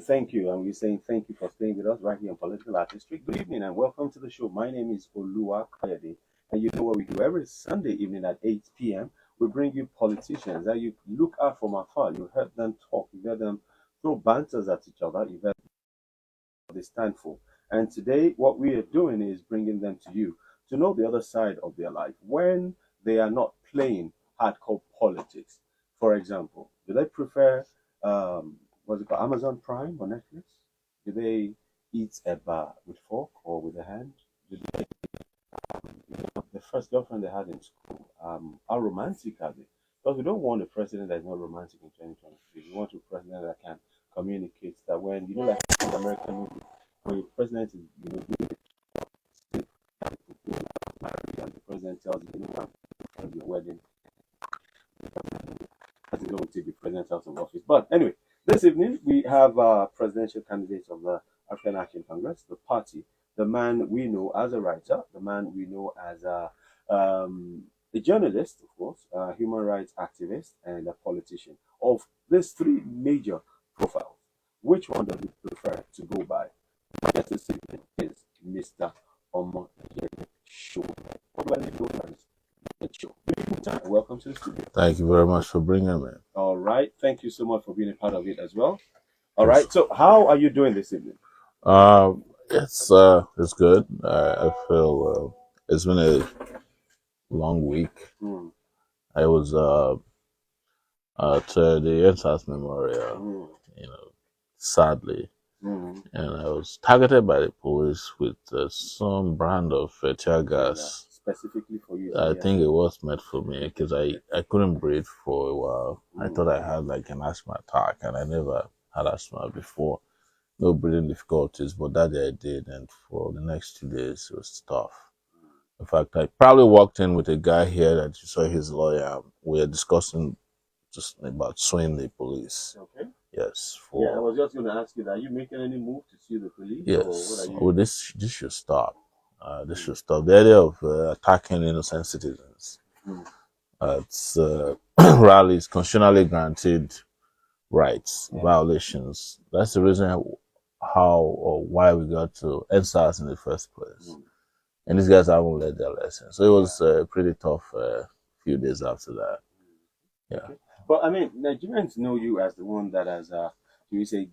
thank you. And we're saying thank you for staying with us right here on Political Artistry. Good evening and welcome to the show. My name is Oluwakayode, and you know what we do every Sunday evening at 8 p.m. We bring you politicians that you look at from afar. You heard them talk, you heard them throw banters at each other, you heard what they stand for. And today, what we are doing is bringing them to you to know the other side of their life when they are not playing hardcore politics. For example, do they prefer what's it called, Amazon Prime or Netflix? Do they eat a bar with fork or with a hand? Do they, the first girlfriend they had in school, how romantic are they? Because we don't want a president that is not romantic in 2023. We want a president that can communicate, that when, like in the American movie, when the president is, doing married and the president tells you, your wedding, I think don't take the president out of office. But anyway, this evening we have presidential candidates of the African Action Congress, the party, the man we know as a writer, the man we know as a journalist, of course, a human rights activist, and a politician. Of these three major profiles, which one does he prefer to go by? My guest this evening is Mr. Omoyele Sowore. What do I need to know? Welcome to the studio. Thank you very much for bringing me. All right. Thank you so much for being a part of it as well. All right. So how are you doing this evening? It's good. I feel it's been a long week. I was at the NSAS Memorial, sadly, and I was targeted by the police with some brand of tear gas. Specifically for you? I think it was meant for me because I couldn't breathe for a while. I thought I had like an asthma attack, and I never had asthma before. No breathing difficulties, but that day I did, and for the next 2 days it was tough. In fact, I probably walked in with a guy here that you saw his lawyer. We were discussing just about suing the police. Okay. Yes. I was just going to ask you that. Are you making any move to sue the police? Yes. Well, this should stop. This should stop. The idea of attacking innocent citizens at rallies, constitutionally granted rights, violations. That's the reason how or why we got to NSAS in the first place. And these guys haven't learned their lesson. So it was a pretty tough few days after that. Yeah. Okay. But I mean, Nigerians know you as the one that has,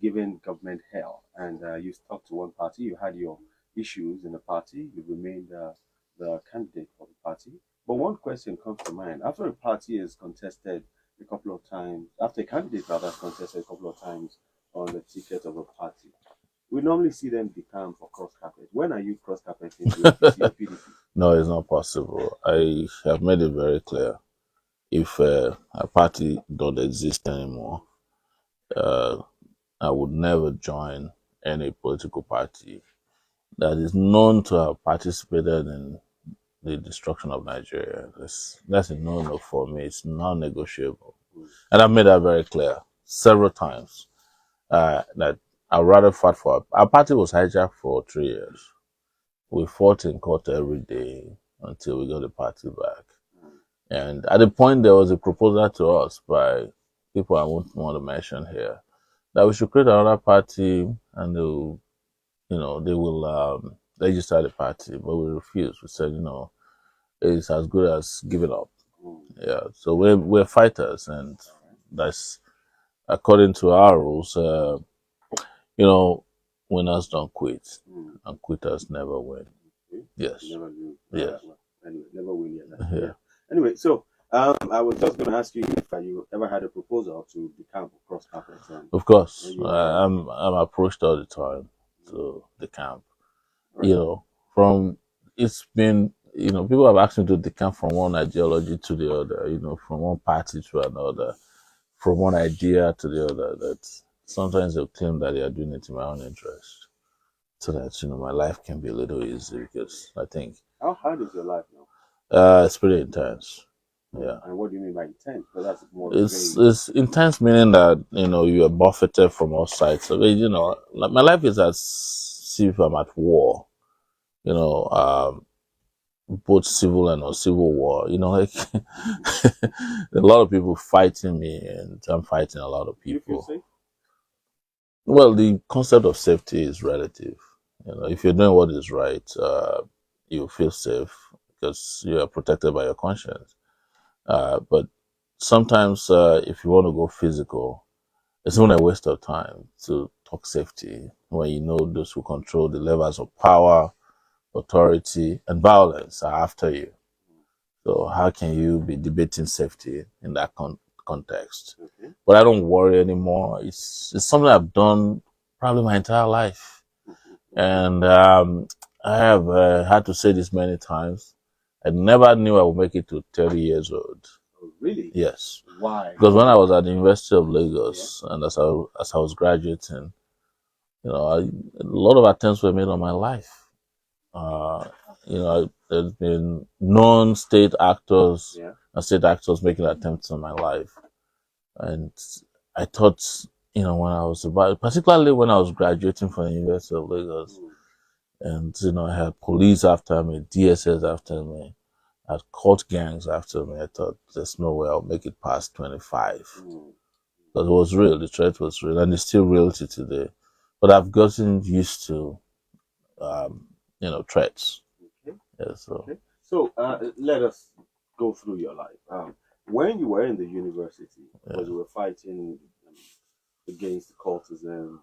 given government hell. And you stuck to one party. You had your issues in the party. You remained the candidate for the party. But one question comes to mind. After a party is contested a couple of times, after a candidate rather contested a couple of times on the ticket of a party, we normally see them decamp for cross carpet. When are you cross carpeting with PDP? No, it's not possible. I have made it very clear. If a party don't exist anymore, I would never join any political party that is known to have participated in the destruction of Nigeria. That's a no-no for me. It's non-negotiable. And I've made that very clear several times, that I'd rather fight for our party was hijacked for 3 years. We fought in court every day until we got the party back. And at the point there was a proposal to us by people I won't want to mention here that we should create another party and they will register the party, but we refused. We said, it's as good as giving up. Yeah. So we're fighters, and that's according to our rules. Winners don't quit, and quitters never win. Yes. Never win. Yes. Anyway, never win yet. Yeah. Anyway, so I was just going to ask you if you ever had a proposal to decamp cross carpet. Of course, I'm approached all the time to the camp. Right. It's been people have asked me to decamp from one ideology to the other. From one party to another, from one idea to the other. That sometimes they'll claim that they are doing it in my own interest, so that my life can be a little easy. Because I think. How hard is your life now? It's pretty intense. Yeah. And what do you mean by intense? Because that's more. It's intense, meaning that you are buffeted from all sides. So my life is as if I'm at war. Both civil and non-civil war. Like a lot of people fighting me, and I'm fighting a lot of people. You feel safe? Well, the concept of safety is relative. If you're doing what is right, you feel safe because you are protected by your conscience. But sometimes, if you want to go physical, it's not a waste of time to talk safety when you know those who control the levers of power, authority, and violence are after you. So how can you be debating safety in that context? Okay. But I don't worry anymore. It's something I've done probably my entire life, and I have had to say this many times. I never knew I would make it to 30 years old. Oh, really? Yes. Why? Because when I was at the University of Lagos, and as I was graduating, a lot of attempts were made on my life. Uh, there's been non-state actors Yeah. and state actors making attempts on my life, and I thought, when I was particularly when I was graduating from the University of Lagos, and I had police after me, DSS after me, I had court gangs after me. I thought there's no way I'll make it past 25. Because it was real, the threat was real, and it's still real to today. But I've gotten used to, threats. Okay. Yeah, so. Okay. So let us go through your life. When you were in the university, was you were fighting against the cultism and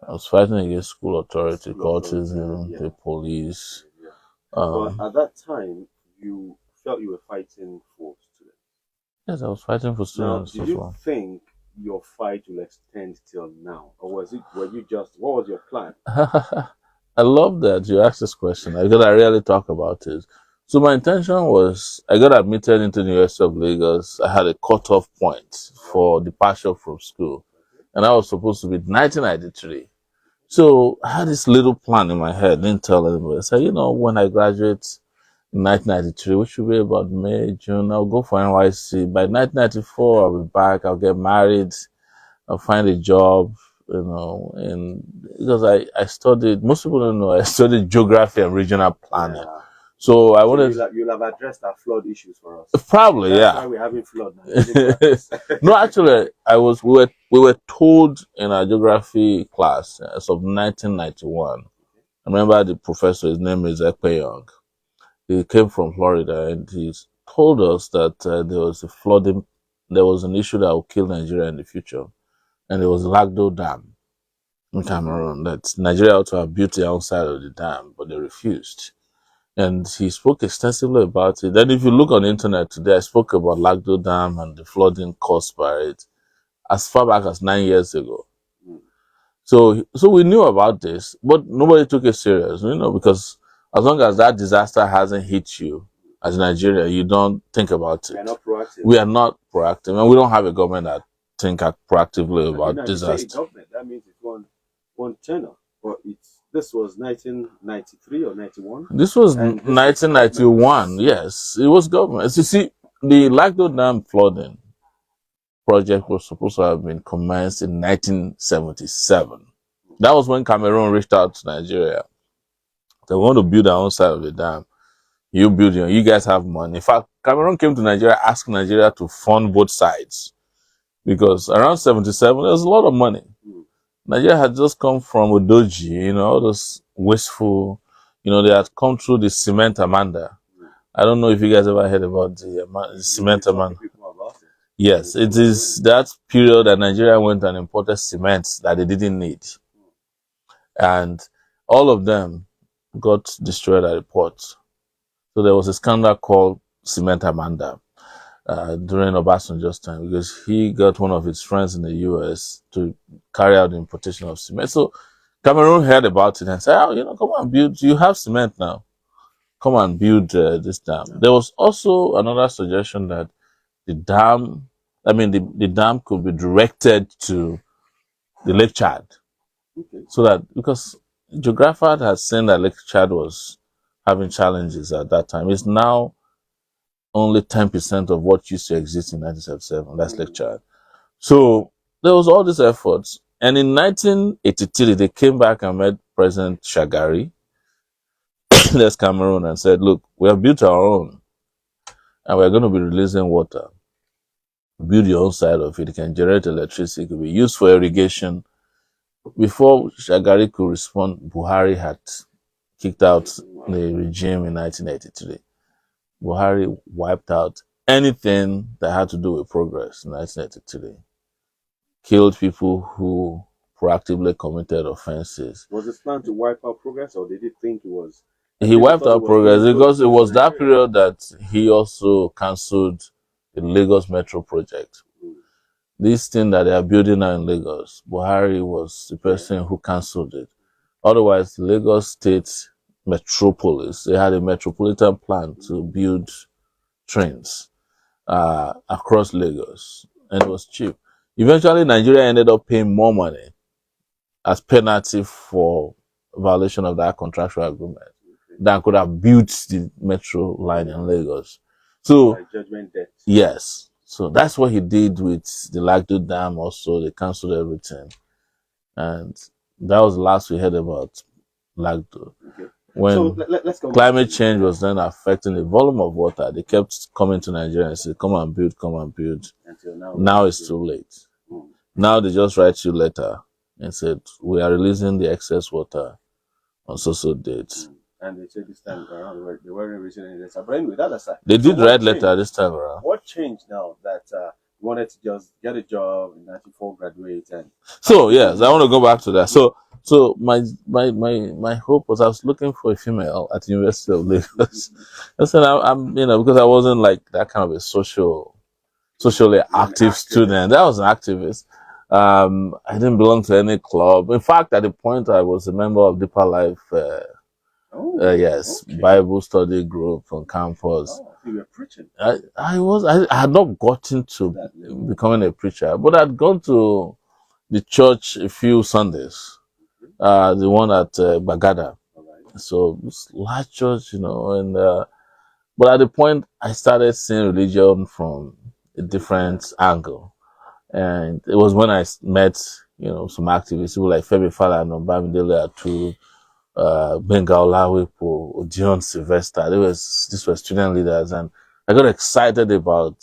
I was fighting against school authority, school cultism, authority, the police. yeah. Um, But at that time, you felt you were fighting for students. yes, I was fighting for Now, students did as you well. think your fight will extend till now, or were you just what was your plan? I love that you asked this question because I rarely talk about it. So my intention was I got admitted into the University of Lagos. I had a cutoff point for departure from school, and I was supposed to be 1993. So I had this little plan in my head, didn't tell anybody. I said, when I graduate in 1993, which should be about May, June, I'll go for NYC. By 1994, I'll be back, I'll get married, I'll find a job, and because I studied, most people don't know, I studied geography and regional planning. Yeah. So I So wanted, you'll have addressed our flood issues for us. probably, That's yeah. why we're having flood now. You need to address. No, actually, we were told in our geography class as of 1991. I remember the professor, his name is Ekpeyong. He came from Florida, and he told us that there was a flooding, there was an issue that would kill Nigeria in the future, and there was Lagdo Dam in Cameroon that Nigeria ought to have built their own side of the dam, but they refused. And he spoke extensively about it. Then if you look on the internet today, I spoke about Lagdo Dam and the flooding caused by it as far back as 9 years ago. So we knew about this, but nobody took it serious, because as long as that disaster hasn't hit you as Nigeria, you don't think about We're it. not proactive. We are not proactive, and we don't have a government that think proactively about If you say a disaster. government, that means it's one tenor. But this was 1993 or 91. This was And this was 1991. Yes, it was government. You see, the Lagdo Dam flooding project was supposed to have been commenced in 1977. That was when Cameroon reached out to Nigeria. They want to build their own side of the dam. You build your, you guys have money. In fact, Cameroon came to Nigeria, asked Nigeria to fund both sides because around 77, there was a lot of money. Nigeria had just come from Odoji, all those wasteful, they had come through the cement Amanda. I don't know if you guys ever heard about the cement Amanda. Yes, it is that period that Nigeria went and imported cement that they didn't need. And all of them got destroyed at the port. So there was a scandal called Cement Amanda during Obasanjo's time because he got one of his friends in the US to carry out the importation of cement. So Cameroon heard about it and said, come on, build. You have cement now. Come and build this dam. There was also another suggestion that the dam, the dam could be directed to the Lake Chad. Okay. So that, because geographer had seen that Lake Chad was having challenges at that time. It's now only 10% of what used to exist in 1977. That's Lake Chad. So there was all these efforts. And in 1983, they came back and met President Shagari, that's Cameroon, and said, look, we have built our own and we're going to be releasing water. Build your own side of it. It can generate electricity. It could be used for irrigation. Before Shagari could respond, Buhari had kicked out the regime in 1983. Buhari wiped out anything that had to do with progress in 1983. Killed people who proactively committed offenses. Was his plan to wipe out progress, or did he think it was? He wiped out progress because it was that period that he also cancelled the Lagos Metro project. This thing that they are building now in Lagos, Buhari was the person who cancelled it. Otherwise, Lagos State Metropolis, they had a metropolitan plan to build trains across Lagos, and it was cheap. Eventually, Nigeria ended up paying more money as penalty for violation of that contractual agreement than could have built the metro line in Lagos. So, judgment debt. Yes. So that's what he did with the Lagdo Dam also. They cancelled everything. And that was the last we heard about Lagdo. Okay. When so let's go climate change was then affecting the volume of water, they kept coming to Nigeria and said, come and build. Until now it's too late. Now they just write you a letter and said, we are releasing the excess water on so dates. And they said this time around they weren't releasing any letter. But anyway, that aside. They did write letter this time around. What changed now that you wanted to just get a job in 94, graduate and so yes, I want to go back to that. So my hope was I was looking for a female at the University of Lagos. I said I'm because I wasn't like that kind of a socially active student. That was an activist. I didn't belong to any club. In fact, at the point I was a member of Deeper Life. Yes, okay. Bible study group on campus. Oh, you were preaching. I had not gotten to becoming a preacher, but I'd gone to the church a few Sundays. The one at Bagada. Right. So this large church, and but at the point I started seeing religion from a different angle. And it was when I met, some activists, people like Femi Falana, Bamidele Atu, Benga Olawipo, Odion Sylvester. These were student leaders, and I got excited about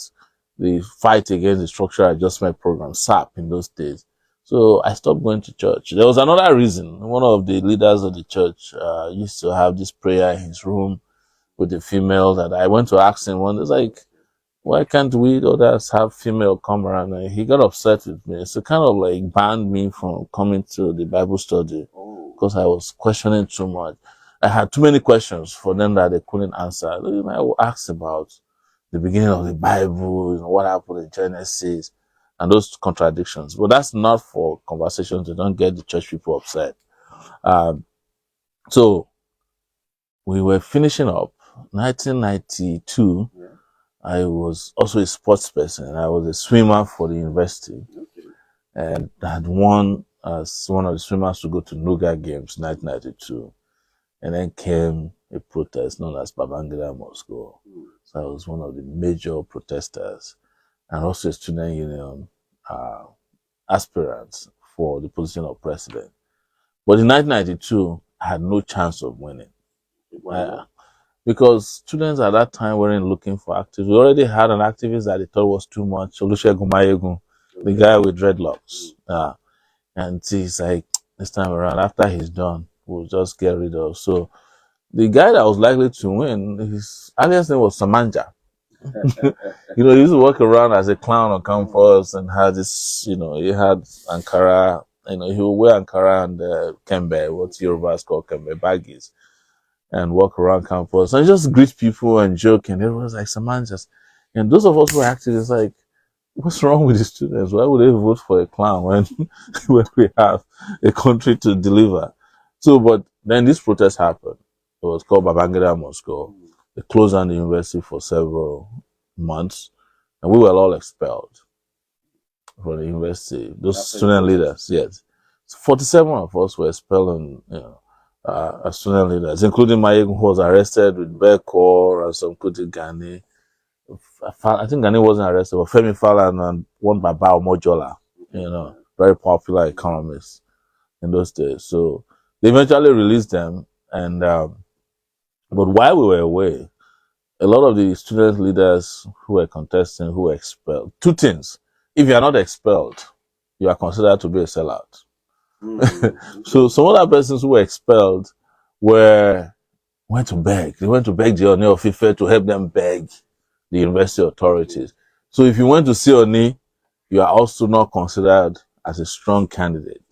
the fight against the structural adjustment program, SAP, in those days. So I stopped going to church. There was another reason. One of the leaders of the church used to have this prayer in his room with the female that I went to ask him one. It's like, why can't we others have female come around? And he got upset with me. So kind of like banned me from coming to the Bible study because I was questioning too much. I had too many questions for them that they couldn't answer. I would ask about the beginning of the Bible, what happened in Genesis, and those contradictions. But that's not for conversations. They don't get the church people upset. So we were finishing up 1992. Yeah. I was also a sports person. I was a swimmer for the university. Okay. And I had won as one of the swimmers to go to Nuga Games 1992. And then came a protest known as Babangida Moscow. So I was one of the major protesters and also a student union aspirant for the position of president. But in 1992, I had no chance of winning. Because students at that time weren't looking for activists. We already had an activist that they thought was too much, Olusegun Mayegun, the guy with dreadlocks. And he's like, this time around, after he's done, we'll just get rid of. So the guy that was likely to win, his alias name was Samanja. He used to walk around as a clown on campus and had this, he had Ankara, he would wear Ankara and Kembe, what Yorubas call Kembe baggies, and walk around campus and just greet people and joke. And everyone's like, Samanjas. And those of us who are activists, like, what's wrong with the students? Why would they vote for a clown when we have a country to deliver? So, but then this protest happened. It was called Babangida Moscow. They closed down the university for several months, and we were all expelled from the university. Those student leaders, yes. 47 of us were expelled, as student leaders, including Mayegun, who was arrested with Bekor and some Kuti Gani. I think Gani wasn't arrested, but Femi Falana and one Baba Omojola, very popular economists in those days. So they eventually released them, and but while we were away, a lot of the student leaders who were contesting, who were expelled. Two things: if you are not expelled, you are considered to be a sellout. So some other persons who were expelled went to beg. They went to beg the Oni of Ife to help them beg the university authorities. So if you went to see Oni, you are also not considered as a strong candidate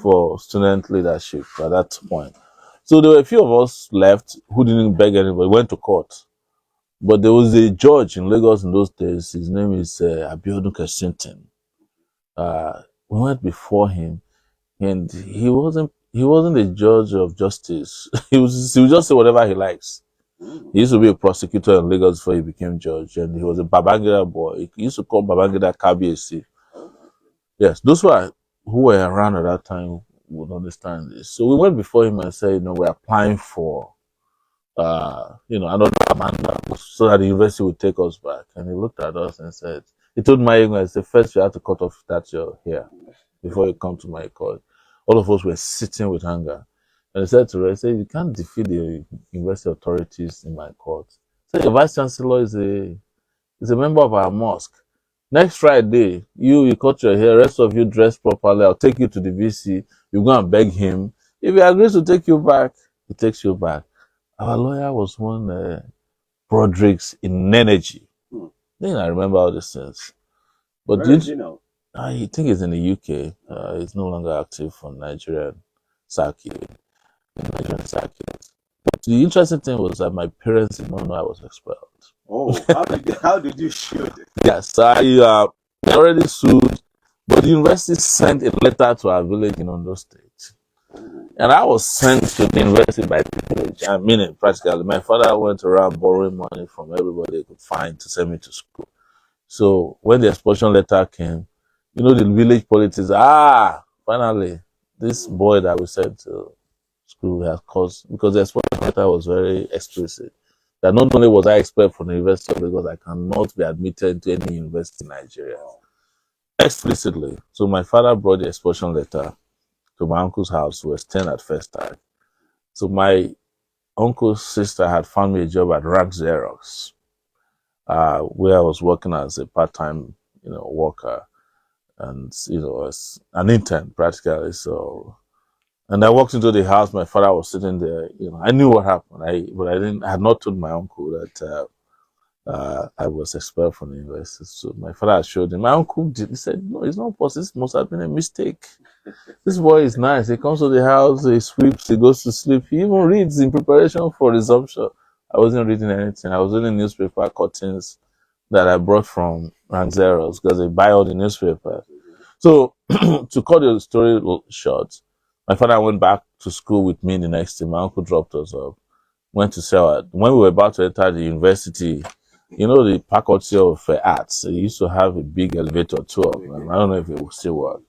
for student leadership at that point. So there were a few of us left who didn't beg anybody, went to court. But there was a judge in Lagos in those days. His name is Abiodun Kessinton. We went before him, and he wasn't a judge of justice. he would just say whatever he likes. He used to be a prosecutor in Lagos before he became judge, and he was a Babangida boy. He used to call Babangida Kabiyesi. Yes, those who were around at that time would understand this. So we went before him and said, we're applying for another Amanda so that the university would take us back. And he looked at us and said, he told my I said, first you have to cut off that your hair before you come to my court. All of us were sitting with anger. And he said to us, you can't defeat the university authorities in my court. So the vice chancellor is a member of our mosque. Next Friday, you cut your hair, rest of you dress properly, I'll take you to the VC, you go and beg him. If he agrees to take you back, he takes you back. Our lawyer was one Broderick's in energy. Then I remember all these things. But I think he's in the UK. He's no longer active for Nigerian circuit. But the interesting thing was that my parents did not know I was expelled. Oh, how did you shoot it? Yes, I already sued, but the university sent a letter to our village in Ondo State. And I was sent to the university by the village. I mean it practically. My father went around borrowing money from everybody he could find to send me to school. So when the expulsion letter came, the village politics, finally, this boy that we sent to school has caused, because the expulsion letter was very explicit, that not only was I expelled from the University of Lagos, I cannot be admitted to any university in Nigeria. Explicitly. So my father brought the expulsion letter to my uncle's house, who was 10 at first time. So my uncle's sister had found me a job at Rank Xerox, where I was working as a part-time, worker, and as an intern practically. So, and I walked into the house. My father was sitting there. I knew what happened. I had not told my uncle that I was expelled from the university. So my father assured him. My uncle he said, "No, it's not possible. This must have been a mistake. This boy is nice. He comes to the house, he sweeps, he goes to sleep. He even reads in preparation for resumption." I wasn't reading anything. I was reading newspaper cuttings that I brought from Ranzeros because they buy all the newspapers. So to cut the story short, my father went back to school with me the next day. My uncle dropped us up, went to sell. When we were about to enter the university, the faculty of arts, they used to have a big elevator, two of them. I don't know if it will still work.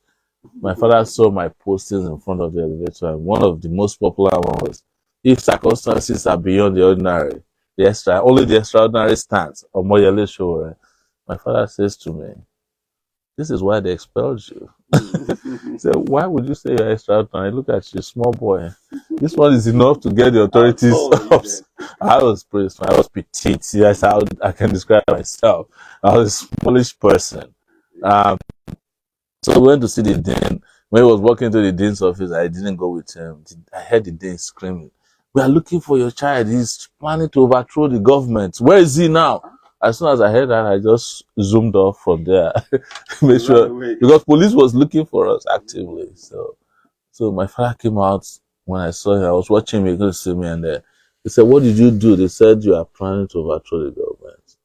My father saw my postings in front of the elevator, and one of the most popular ones was, "If circumstances are beyond the ordinary, only the extraordinary stands." Omoyele Sowore. My father says to me, "This is why they expelled you." He said, "Why would you say you're extraordinary? Look at you, small boy. This one is enough to get the authorities up." I was praised. I was petite. Yes, I can describe myself. I was a smallish person. So we went to see the dean. When he was walking to the dean's office, I didn't go with him. I heard the dean screaming, "We are looking for your child. He's planning to overthrow the government. Where is he now?" As soon as I heard that, I just zoomed off from there. Make sure, because police was looking for us actively. So my father came out. When I saw him, I was watching him. He could see me, and he said, "What did you do?" They said, "You are planning to overthrow the government."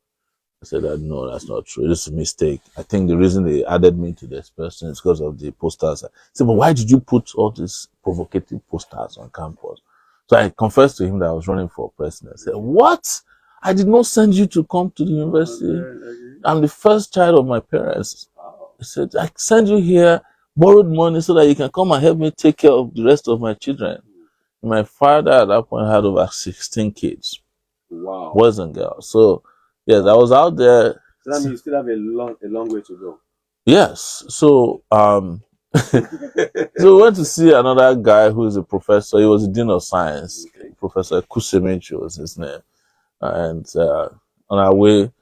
I said that no, that's not true. It's a mistake. I think the reason they added me to the expulsion is because of the posters. I said, "But why did you put all these provocative posters on campus?" So I confessed to him that I was running for president. I said, "What? I did not send you to come to the university. I'm the first child of my parents." He said, "I sent you here, borrowed money so that you can come and help me take care of the rest of my children." My father at that point had over 16 kids. Wow. Boys and girls. So yes, I was out there. So that means you still have a long way to go. Yes. So so we went to see another guy who is a professor. He was a dean of science. Okay. Professor Kusemechi was his name. And on our way,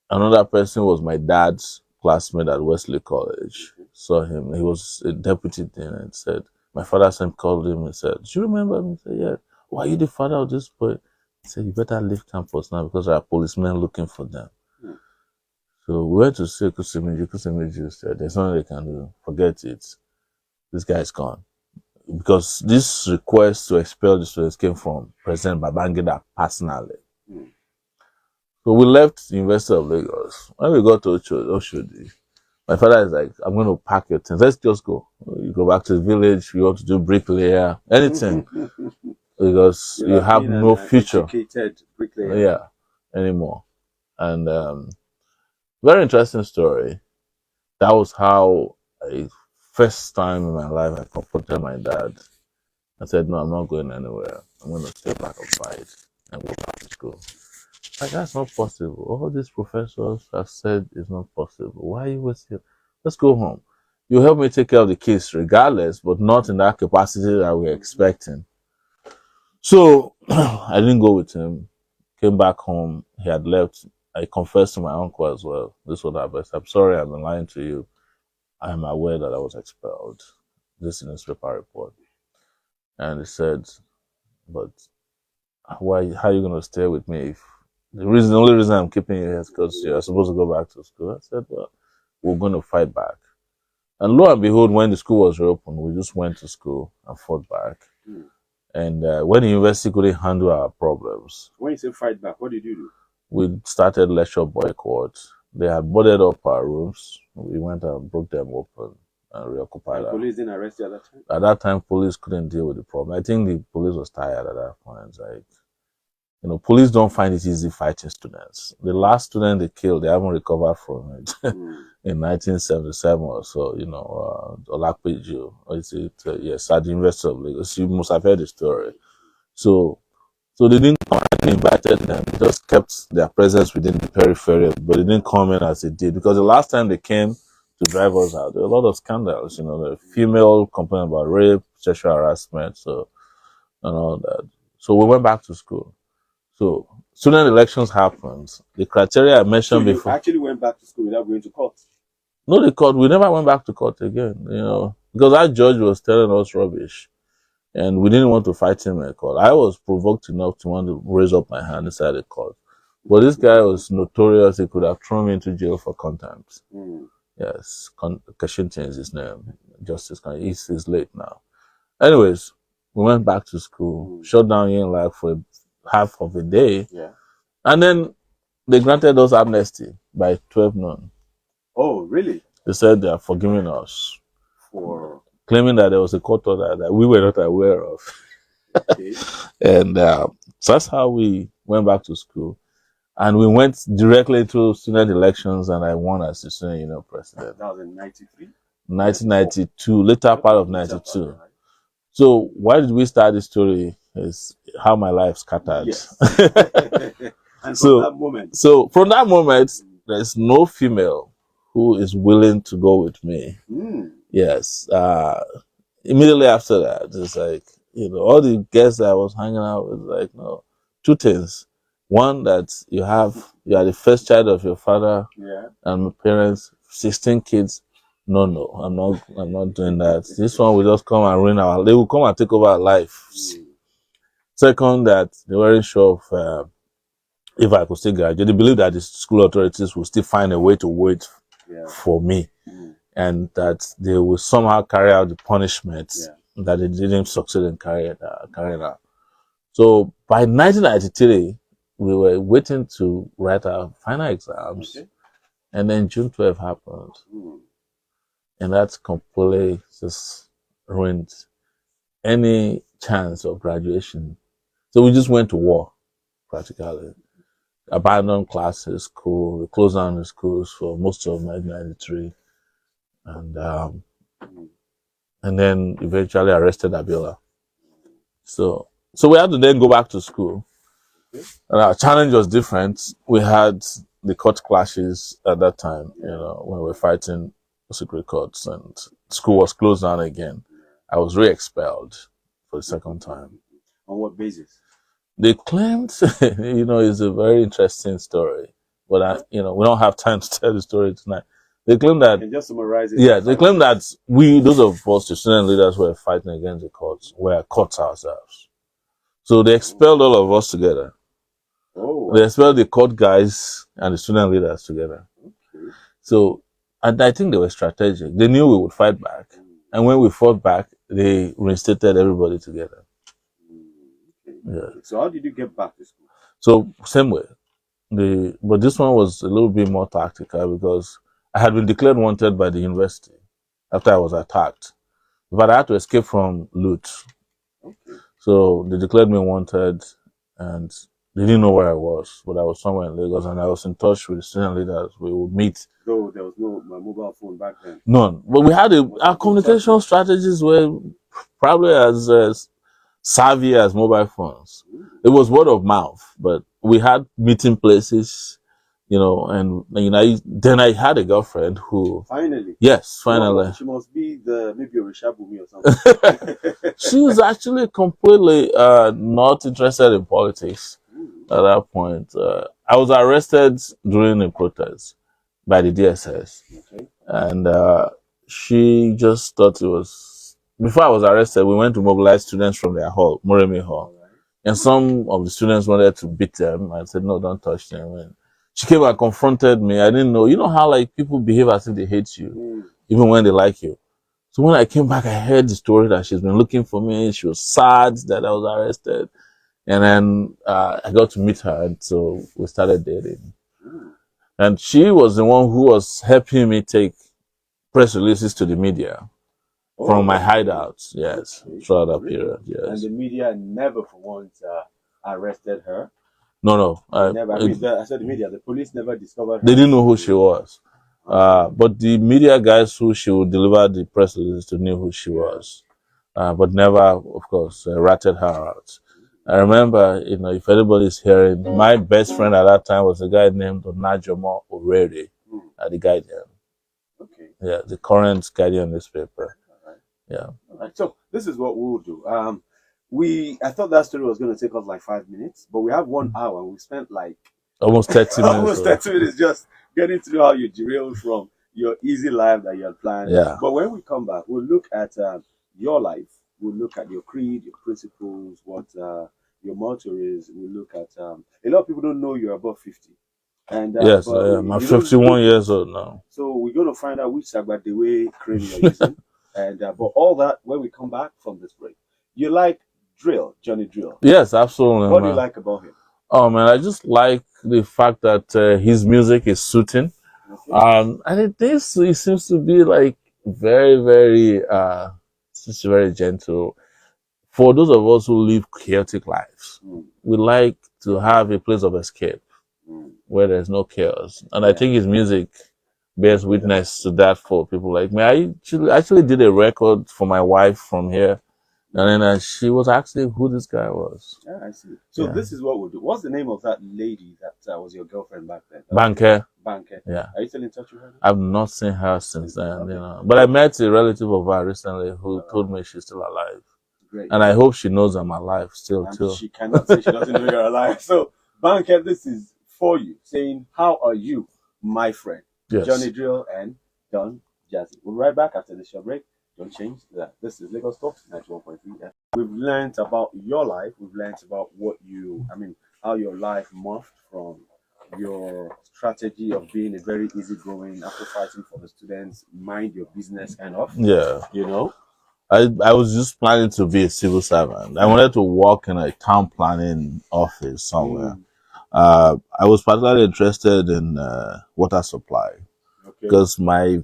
another person was my dad's classmate at Wesley College. saw him. He was a deputy then, and said, my father called him and said, do you remember me? He said, yeah. Why are you the father of this boy? He said, you better leave campus now because there are policemen looking for them. So we went to see Kusimiji. Kusimiji said, there's nothing they can do. Forget it. This guy is gone. Because this request to expel the students came from President Babangida personally. So we left the University of Lagos. When we got to Oshodi, my father is like, I'm going to pack your things. Let's just go. You go back to the village. You want to do bricklayer, anything. Because you have no future. Yeah, anymore. And very interesting story. That was how first time in my life I confronted my dad. I said, no, I'm not going anywhere. I'm going to stay back and fight and go back to school. Like, that's not possible. All these professors have said it's not possible. Why are you wasting? Let's go home. You help me take care of the kids regardless, but not in that capacity that we're expecting. So I didn't go with him. Came back home. He had left. I confessed to my uncle as well. This was our best. I'm sorry, I've been lying to you. I am aware that I was expelled. This is a newspaper report. And he said, but why? How are you going to stay with me? If the only reason I'm keeping you here is because you're supposed to go back to school. I said, well, we're going to fight back. And lo and behold, when the school was reopened, we just went to school and fought back. And when the university couldn't handle our problems. When you say fight back, what did you do? We started lecture boycott. They had boarded up our rooms. We went and broke them open and reoccupied them. Police didn't arrest you at that time? At that time, police couldn't deal with the problem. I think the police was tired at that point. Like, police don't find it easy fighting students. The last student they killed, they haven't recovered from it in 1977 or so. Oluwakayode, or is it? Yes, at the University of Lagos. You must have heard the story. So they didn't come and invited them. They just kept their presence within the periphery, but they didn't come in as they did. Because the last time they came to drive us out, there were a lot of scandals. The female complaint about rape, sexual harassment, and all that. So we went back to school. So student elections happened. The criteria I mentioned before. You actually went back to school without going to court? No, the court. We never went back to court again. Because that judge was telling us rubbish. And we didn't want to fight him in court. I was provoked enough to want to raise up my hand inside the court. But this guy was notorious. He could have thrown me into jail for contempt. Yes, Kashunti is his name. Justice, he's late now. Anyways, we went back to school, shut down Yin Life for half of a day. Yeah. And then they granted us amnesty by 12 noon. Oh, really? They said they are forgiving us. For claiming that there was a court order that we were not aware of. okay. And so that's how we went back to school. And we went directly to student elections, and I won as the student union president. That was in 93? 1992, later part of 92. Right. So why did we start this story is how my life scattered. Yes. And from that moment, there's no female who is willing to go with me. Yes. Immediately after that, it's like, all the guests that I was hanging out with, like, no, two things. One, that you are the first child of your father and my parents, 16 kids. No, I'm not doing that. This one will just come and ruin they will come and take over our lives. Second, that they weren't sure of, if I could still graduate. They believe that the school authorities will still find a way to wait for me. And that they will somehow carry out the punishment that they didn't succeed in carrying out. So by 1993, we were waiting to write our final exams. And then June 12 happened. And that completely just ruined any chance of graduation. So we just went to war, practically. Abandoned classes, school, we closed down the schools for most of 1993. And then eventually arrested Abiola. So we had to then go back to school. And our challenge was different. We had the court clashes at that time, when we were fighting secret courts, and school was closed down again. I was re-expelled for the second time. On what basis? They claimed, it's a very interesting story, but we don't have time to tell the story tonight. They claim that, And just summarize it. yeah, they claim that we, those of us, the student leaders who were fighting against the courts, were courts ourselves. So they expelled all of us together. Oh, They expelled the court guys and the student leaders together. okay. So, and I think they were strategic. They knew we would fight back. And when we fought back, they reinstated everybody together. Okay. Yeah. So how did you get back to school? So same way. But this one was a little bit more tactical because I had been declared wanted by the university after I was attacked. But I had to escape from loot. Okay. So they declared me wanted and they didn't know where I was, but I was somewhere in Lagos and I was in touch with the student leaders. We would meet. Though there was no mobile phone back then. None. But we had our communication strategies were probably as savvy as mobile phones. It was word of mouth, but we had meeting places, and then I had a girlfriend who finally. Yes, finally. Well, she must be maybe a Rishabumi or something. She was actually completely not interested in politics at that point. I was arrested during a protest by the DSS. Okay. And she just thought it was. Before I was arrested, we went to mobilize students from their hall, Moremi Hall. Right. And some of the students wanted to beat them. I said, no, don't touch them. And she came and confronted me. I didn't know. You know how people behave as if they hate you, even when they like you. So when I came back, I heard the story that she's been looking for me. She was sad that I was arrested. And then I got to meet her. And so we started dating. And she was the one who was helping me take press releases to the media from my hideouts, yes, throughout that period, yes. And the media never for once arrested her? No. Never. I said the media, the police never discovered her. They didn't know who she was. But the media guys who she would deliver the press releases to knew who she was. But never, of course, ratted her out. I remember, if anybody's hearing, my best friend at that time was a guy named Onajomo Orere at the Guardian. Okay. Yeah, the current Guardian newspaper. Right. Yeah. All right. So this is what we'll do. I thought that story was going to take us like 5 minutes, but we have 1 hour. We spent like almost 30 minutes. Almost 30 minutes just getting to know how you derailed from your easy life that you had planned. Yeah. But when we come back, we'll look at your life. We'll look at your creed, your principles, what your motto is. We'll look at a lot of people don't know you're above 50. And yes, I'm 51 years old now. So we're going to find out which Sagbadewe cream you're using. And but all that when we come back from this break. You like Drill, Johnny Drill? Yes, absolutely. What do you like about him? Oh man, I just like the fact that his music is soothing. Okay. And it seems to be like very, very very gentle. For those of us who live chaotic lives, we like to have a place of escape where there's no chaos. And I think his music bears witness to that for people like me. I actually did a record for my wife from here. And then she was asking who this guy was. Yeah, I see. So this is what we'll do. What's the name of that lady that was your girlfriend back then? Banker. Yeah. Are you still in touch with her? I've not seen her since then, But I met a relative of her recently who told me she's still alive. Great. And I hope she knows I'm alive still, too. She cannot say she doesn't know you're alive. So, Banker, this is for you, saying, how are you, my friend? Yes. Johnny Drill and Don Jazzy. We'll be right back after this short break. Don't change that. This is Lagos Talks 91.3. We've learned about your life. We've learned about how your life morphed from your strategy of being a very easygoing, after fighting for the students, mind your business kind of. Yeah. I was just planning to be a civil servant. I wanted to work in a town planning office somewhere. I was particularly interested in water supply because my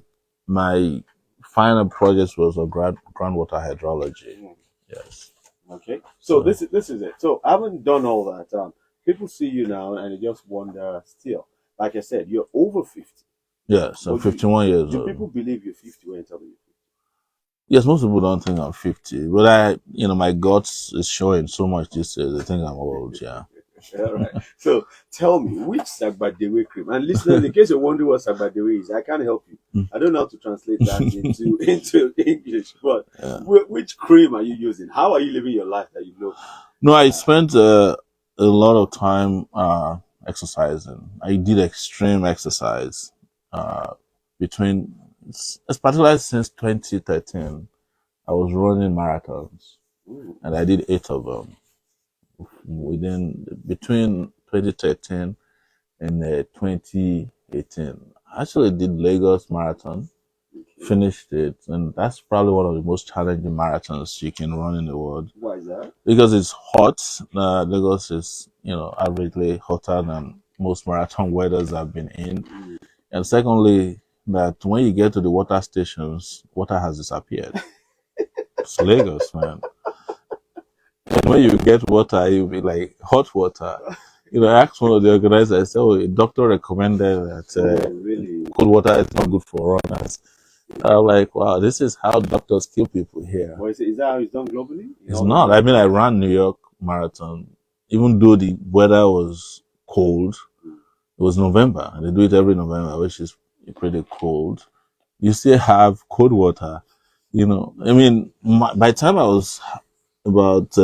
final project was on groundwater hydrology. Yes. Okay. So this is it. So I haven't done all that. People see you now and they just wonder still. Like I said, you're over 50. Yes, I'm 51 years old. Do people believe you're 50 when you tell me you're 50? Yes, most people don't think I'm 50, but my guts is showing so much these days. They think I'm old. Yeah. All right. So tell me, which Sagbadewe cream? And listeners, in case you're wondering what Sagbadewe is, I can't help you. I don't know how to translate that into English, but which cream are you using? How are you living your life that you know? No, I spent a lot of time exercising. I did extreme exercise. between, particularly since 2013, I was running marathons, and I did 8 of them between 2013 and 2018. I actually did Lagos Marathon, finished it, and that's probably one of the most challenging marathons you can run in the world. Why is that? Because it's hot. Lagos is, averagely hotter than most marathon weathers I've been in. And secondly, that when you get to the water stations, water has disappeared. It's Lagos, man. And when you get water, you'll be like hot water. I asked one of the organizers, I said, "Oh, a doctor recommended that Really? cold water is not good for runners." I'm like, wow, this is how doctors kill people here. Well, is that how it's done globally? It's not. I mean, I ran New York Marathon, even though the weather was cold. It was November, and they do it every November, which is pretty cold. You still have cold water. I mean, by the time I was about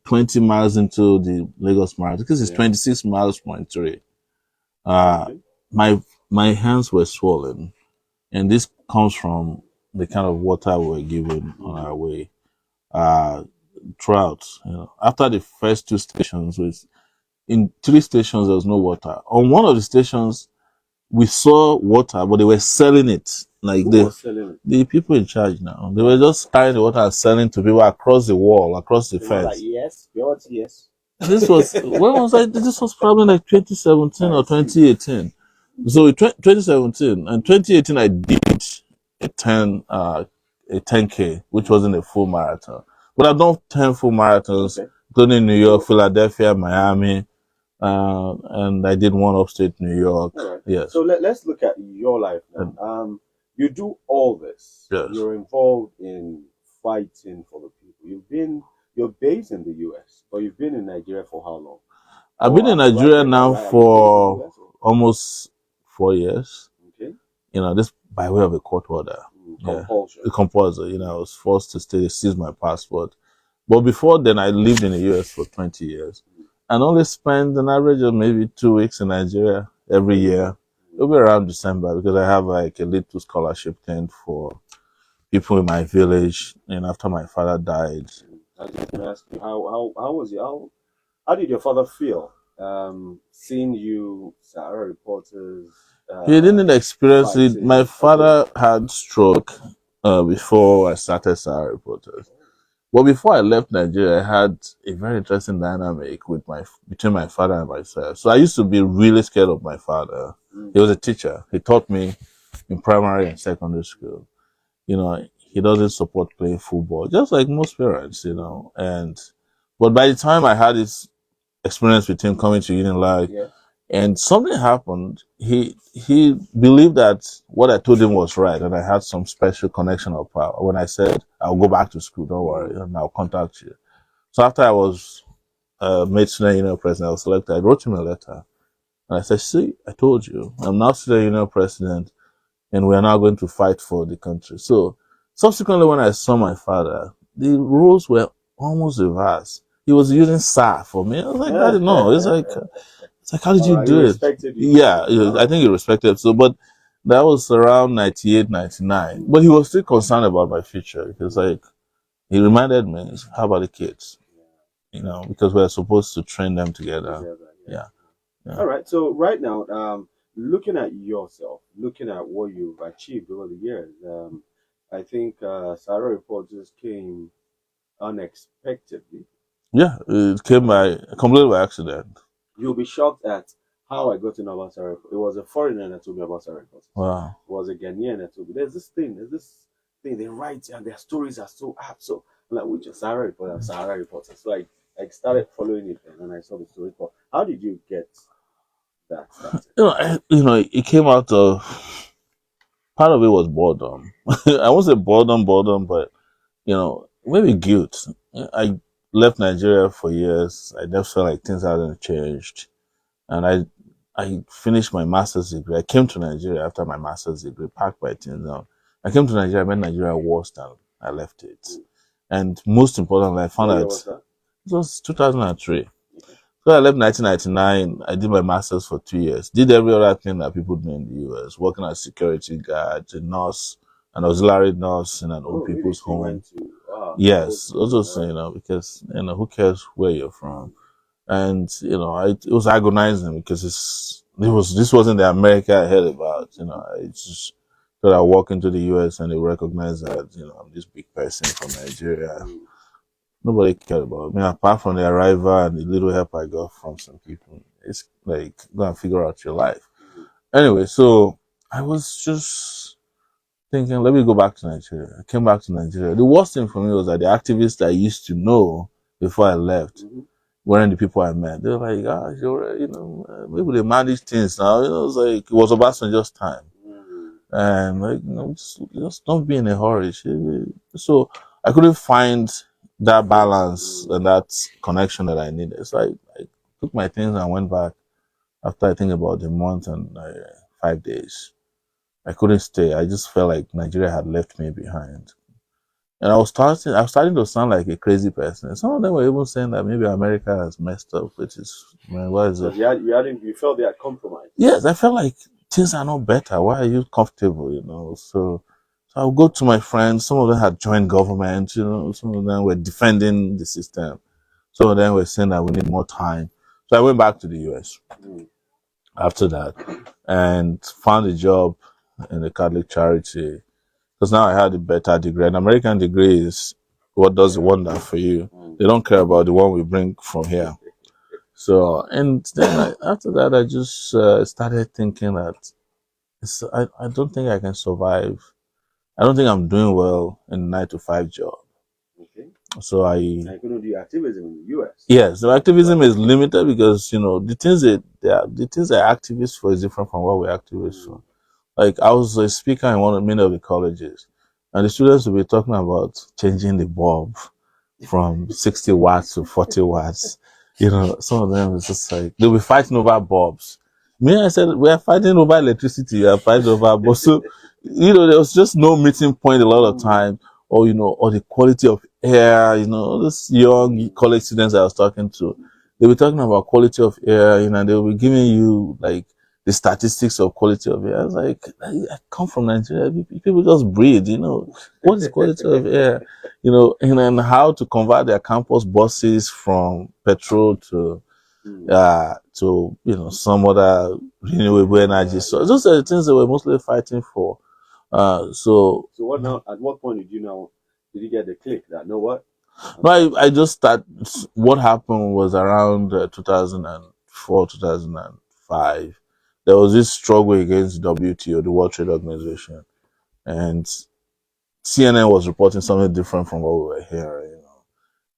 20 miles into the Lagos Marathon, because it's 26 miles, 0.3, my hands were swollen. And this comes from the kind of water we were given on our way throughout. After the first 2 stations, in 3 stations there was no water. On one of the stations, we saw water, but they were selling it. Like Who was selling it? The people in charge now. They were just carrying the water and selling to people across the wall, across the fence. Like, yes, yes. This was when was I? This was probably like 2017 or 2018. So in 2017 and 2018, I did a 10K, which wasn't a full marathon. But I've done 10 full marathons, including New York, Philadelphia, Miami, and I did one upstate New York. Right. Yes. So let's look at your life now. You do all this. Yes. You're involved in fighting for the people. You're based in the US, but you've been in Nigeria for how long? I've been in Nigeria now for almost 4 years. Okay. This by way of a court order. Compulsion. The compulsion. I was forced to seize my passport. But before then, I lived in the US for 20 years and only spent an average of maybe 2 weeks in Nigeria every year. It'll be around December because I have like a little scholarship tent for people in my village. And after my father died, I was just going to ask you, how did your father feel seeing you, Sahara reporters? He didn't experience it. My father had stroke before I started Sahara reporters. But before I left Nigeria, I had a very interesting dynamic between my father and myself. So I used to be really scared of my father. He was a teacher. He taught me in primary and secondary school. He doesn't support playing football, just like most parents, but by the time I had this experience with him coming to Unilag, and something happened, he believed that what I told him was right, and I had some special connection of power. When I said, I'll go back to school, don't worry, and I'll contact you. So after I was made student union president, I was selected, I wrote him a letter. And I said, see, I told you, I'm now student union president, and we are now going to fight for the country. So subsequently, when I saw my father, the roles were almost reversed. He was using "sir" for me. I was like, I don't know. It's like, how did you do it? Yeah, I think he respected it. So, but that was around 98, 99. But he was still concerned about my future because, like, he reminded me, how about the kids? Because we're supposed to train them together. Yeah. All right. So right now, looking at yourself, looking at what you've achieved over the years, I think Sahara Report just came unexpectedly. Yeah, it came completely by accident. You'll be shocked at how I got to know about Sahara Report. It was a foreigner that told me about Sahara Report. Wow. It was a Ghanaian that told me. There's this thing they write, and their stories are so apt. So I'm like, which is Sahara Report and Sahara Reporter. So I started following it, and I saw the story. But how did you get that started? It came out of, part of it was boredom. I won't say boredom, but maybe guilt. I left Nigeria for years. I just felt like things hadn't changed, and I finished my master's degree. I came to Nigeria after my master's degree, packed my things down. I came to Nigeria. I made Nigeria worse than I left it, and most importantly, I found out it was 2003. So I left 1999. I did my master's for 2 years. Did every other thing that people do in the US, working as security guard, a nurse, an auxiliary nurse in an old Oh, really? people's So you home. went to old Yes, also school. so, because who cares where you're from? And it was agonizing because this wasn't the America I heard about. I just thought I walk into the US and they recognize that I'm this big person from Nigeria. Nobody cared about me apart from the arrival and the little help I got from some people. It's like go and figure out your life. Anyway, so I was just thinking, let me go back to Nigeria. I came back to Nigeria. The worst thing for me was that the activists I used to know before I left weren't the people I met. They were like, maybe they manage things now. It was like, it was Obasanjo's time. And like, just don't be in a hurry. So I couldn't find that balance and that connection that I needed. So I took my things and went back after I think about a month and 5 days. I couldn't stay. I just felt like Nigeria had left me behind. And I was starting to sound like a crazy person. Some of them were even saying that maybe America has messed up, which is, man, what is it? You felt they had compromised. Yes, I felt like things are not better. Why are you comfortable, So I would go to my friends. Some of them had joined government, some of them were defending the system. Some of them were saying that we need more time. So I went back to the US after that and found a job in a Catholic charity. Because now I had a better degree. An American degree is what does wonder for you. They don't care about the one we bring from here. So, and then after that, I just started thinking that I don't think I can survive. I don't think I'm doing well in a 9 to 5 job. Okay. So I couldn't do activism in the US. Yes, the activism is limited because the things that activists for is different from what we're activists for. Like I was a speaker in many of the colleges, and the students will be talking about changing the bulb from 60 watts to 40 watts. Some of them is just like they'll be fighting over bulbs. Me, I said we are fighting over electricity, we are fighting over bulbs. So, there was just no meeting point a lot of time, or the quality of air. This young college students I was talking to, they were talking about quality of air, and they will be giving you like the statistics of quality of air. I was like, I come from Nigeria. People just breathe, What is quality of air? And then how to convert their campus buses from petrol to some other renewable energy. So those are the things that we're mostly fighting for. So what now? At what point did you get the click that know what? No, I just start. What happened was around 2004, 2005. There was this struggle against WTO, the World Trade Organization, and CNN was reporting something different from what we were hearing.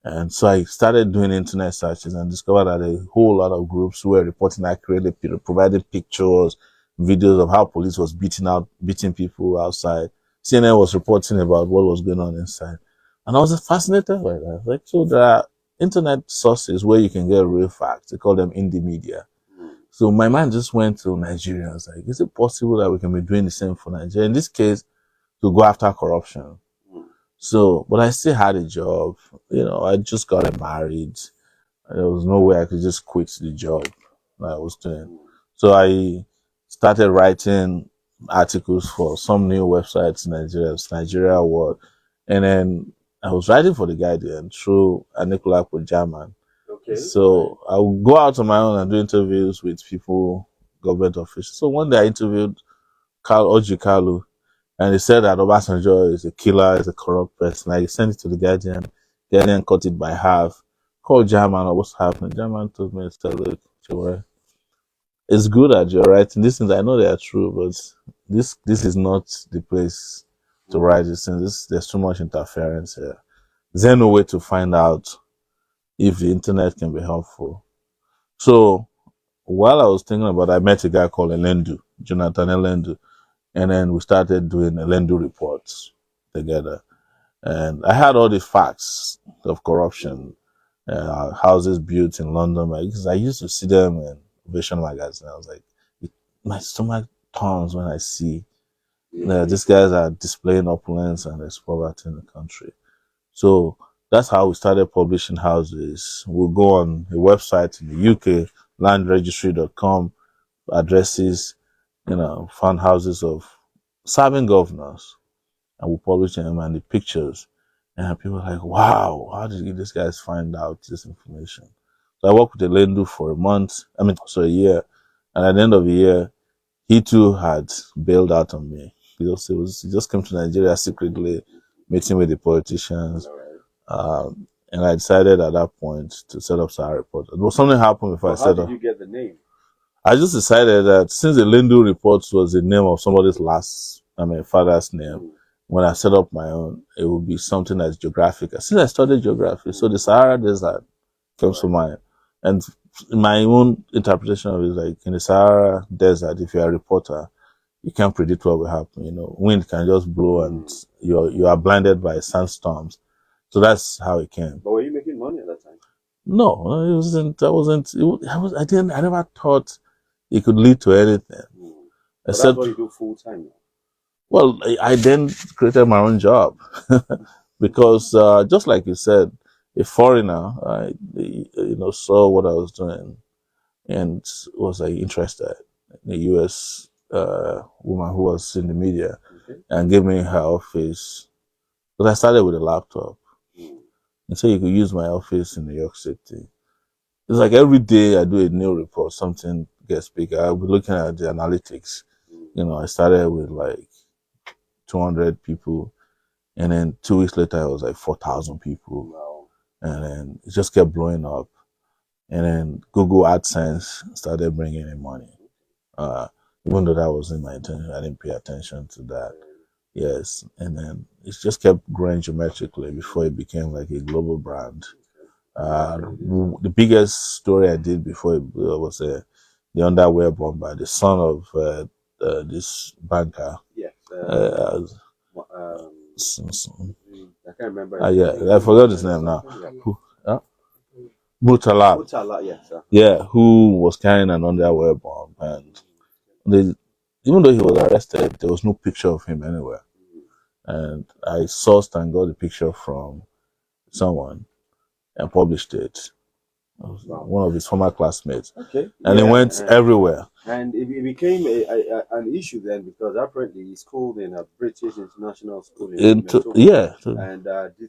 And so I started doing internet searches and discovered that a whole lot of groups were reporting accurately, providing pictures, videos of how police was beating people outside. CNN was reporting about what was going on inside. And I was fascinated by that. Like, so there are internet sources where you can get real facts. They call them indie media. So my mind just went to Nigeria. I was like, is it possible that we can be doing the same for Nigeria? In this case, to go after corruption. So, but I still had a job. I just got married. There was no way I could just quit the job that I was doing. So I started writing articles for some new websites in Nigeria World. And then I was writing for The Guardian through Nicola German. Okay. So I would go out on my own and do interviews with people, government officials. So one day I interviewed Oji Kalu, and he said that Obasanjo is a killer, is a corrupt person. I sent it to The Guardian. The Guardian cut it by half. Called German or what's happening. German told me, said, look, Sowore, it's good that you're writing these things. I know they are true, but this is not the place to write these things. There's too much interference here. There's no way to find out if the internet can be helpful. So while I was thinking about it, I met a guy called Jonathan Elendu, and then we started doing Elendu reports together. And I had all the facts of corruption, houses built in London. Because I used to see them in Vision magazine. I was like, my stomach turns when I see these guys are displaying opulence and there's poverty in the country. So that's how we started publishing houses. We'll go on a website in the UK, landregistry.com, addresses, found houses of serving governors, and we publish them and the pictures. And people are like, wow, how did these guys find out this information? So I worked with Elendu for a year. And at the end of the year, he too had bailed out on me. He just came to Nigeria secretly, meeting with the politicians. And I decided at that point to set up Sahara Report. Well, something happened before I set up. How did you get the name? I just decided that since the Lindu Reports was the name of somebody's father's name, when I set up my own, it would be something that's geographic. Since I studied geography, so the Sahara Desert comes to mind. And my own interpretation of it is like in the Sahara Desert, if you're a reporter, you can't predict what will happen. Wind can just blow and you are blinded by sandstorms. So that's how it came. But were you making money at that time? No, it wasn't. I never thought it could lead to anything. Except, that's what you do full time now. Well, I then created my own job because just like you said, a foreigner, saw what I was doing and was interested. A U.S. Woman who was in the media and gave me her office. But I started with a laptop. And so you could use my office in New York City. It's like every day I do a new report, something gets bigger. I'll be looking at the analytics. I started with like 200 people. And then 2 weeks later, it was like 4,000 people. Wow. And then it just kept blowing up. And then Google AdSense started bringing in money. Even though that wasn't my intention, I didn't pay attention to that. Yes. And then it just kept growing geometrically before it became like a global brand. The biggest story I did before it was the underwear bomber, the son of this banker. Yes. I can't remember. I forgot his name now. Murtala, yes. Sir. Yeah, who was carrying an underwear bomb, and even though he was arrested, there was no picture of him anywhere. And I sourced and got the picture from someone and published it. One of his former classmates. Okay. And it went everywhere. And it became an issue then because apparently he schooled in a British international school in and did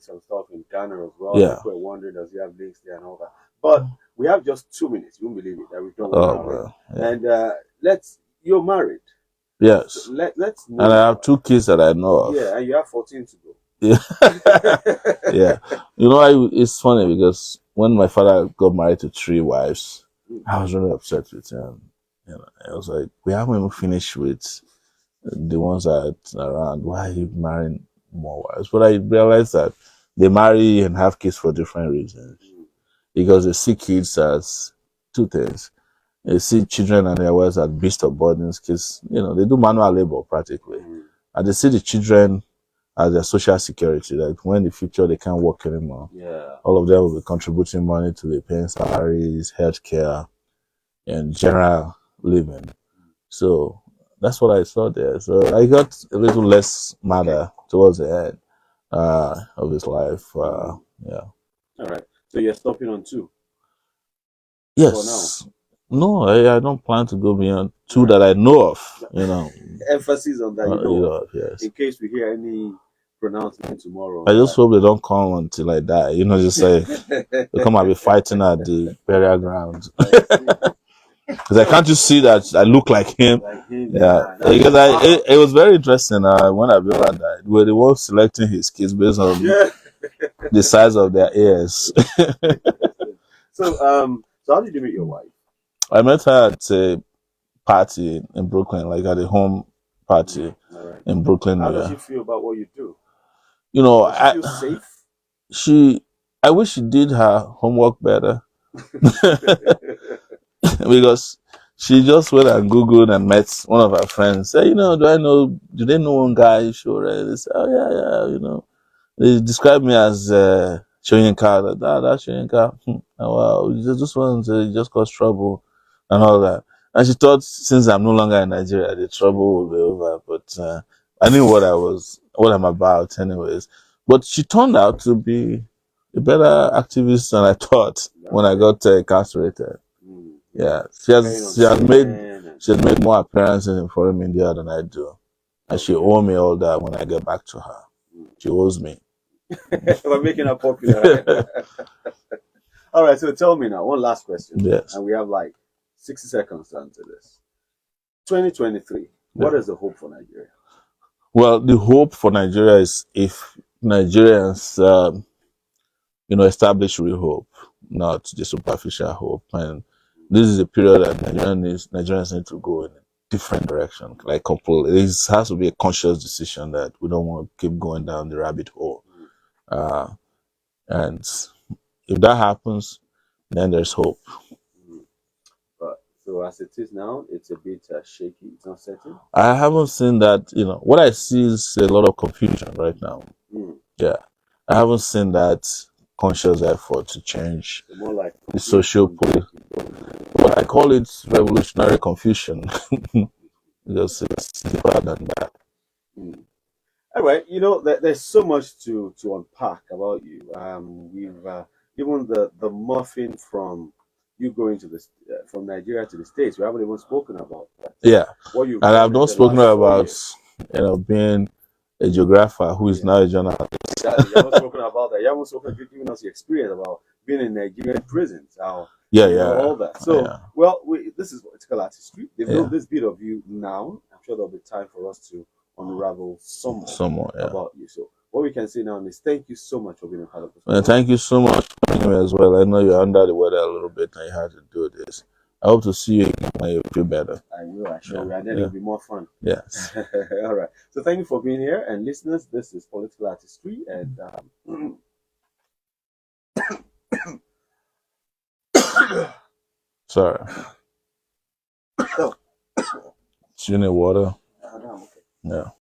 some stuff in Ghana as well. Yeah. People were wondering, does he have links there and all that? But we have just 2 minutes. You won't believe it that we've done one hour. Yeah. And you're married. Yes. So let's and I have 2 kids that I know of. Yeah, and you have 14 to go. Yeah. Yeah. It's funny because when my father got married to 3 wives, I was really upset with him. I was like, we haven't even finished with the ones that are around. Why are you marrying more wives? But I realized that they marry and have kids for different reasons. Because they see kids as 2 things. They see children and their wives as beast of burdens, because they do manual labor practically. And they see the children as their social security, like when in the future they can't work anymore. Yeah. All of them will be contributing money to the paying salaries, healthcare, and general living. So that's what I saw there. So I got a little less matter towards the end of his life. Yeah. All right. So you're stopping on 2? Yes. No, I don't plan to go beyond 2 that I know of. Emphasis on that. Yes. In case we hear any pronouncement tomorrow. I just hope they don't come until I die. Just say they come and be fighting at the burial ground. Because I can't just see that I look like him. Yeah. Because it was very interesting when Abiola died. We were the ones selecting his kids based on the size of their ears. So how did you meet your wife? I met her at a party in Brooklyn, like at a home party in Brooklyn. How does she feel about what you do? Does she feel safe? I wish she did her homework better. Because she just went and Googled and met one of her friends. Say, do they know one guy? Sure. They say, oh yeah. They described me as Shoyinka. That's Shoyinka. Wow, this one just caused trouble and all that. And she thought since I'm no longer in Nigeria, the trouble will be over. But I knew what I'm about anyways. But she turned out to be a better activist than I thought when I got incarcerated. Yeah, she has made more appearances in foreign media than I do, and she owes me all that when I get back to her. She owes me. We're making her popular. All right, so tell me now, one last question. Yes. And we have like 60 seconds to answer this. 2023, what is the hope for Nigeria? Well, the hope for Nigeria is if Nigerians, establish real hope, not the superficial hope. And this is a period that Nigerians need to go in a different direction. Like, it has to be a conscious decision that we don't want to keep going down the rabbit hole. And if that happens, then there's hope. But so as it is now, it's a bit shaky. It's uncertain. I haven't seen that. What I see is a lot of confusion right now. Yeah, I haven't seen that conscious effort to change more like the social political. But I call it revolutionary confusion because it's deeper than that. Anyway, there's so much to unpack about you. We've even the morphing from you going to from Nigeria to the States. We haven't even spoken about that. Yeah, and I've not spoken about being a geographer who is now a journalist. Exactly. You haven't spoken about that. You haven't spoken giving us the experience about being in Nigerian prisons. How all that. So well, this is political artistry. They've known this bit of you now. I'm sure there'll be time for us to unravel some more about you. So what we can say now is thank you so much for being a part of this. Thank you so much for being here as well. I know you're under the weather a little bit and you had to do this. I hope to see you again when you feel better. I will, I sure will. And then it'll be more fun. Yes. All right. So thank you for being here. And listeners, this is Political Artistry. And sorry. Do you need water? No, I'm okay. Yeah.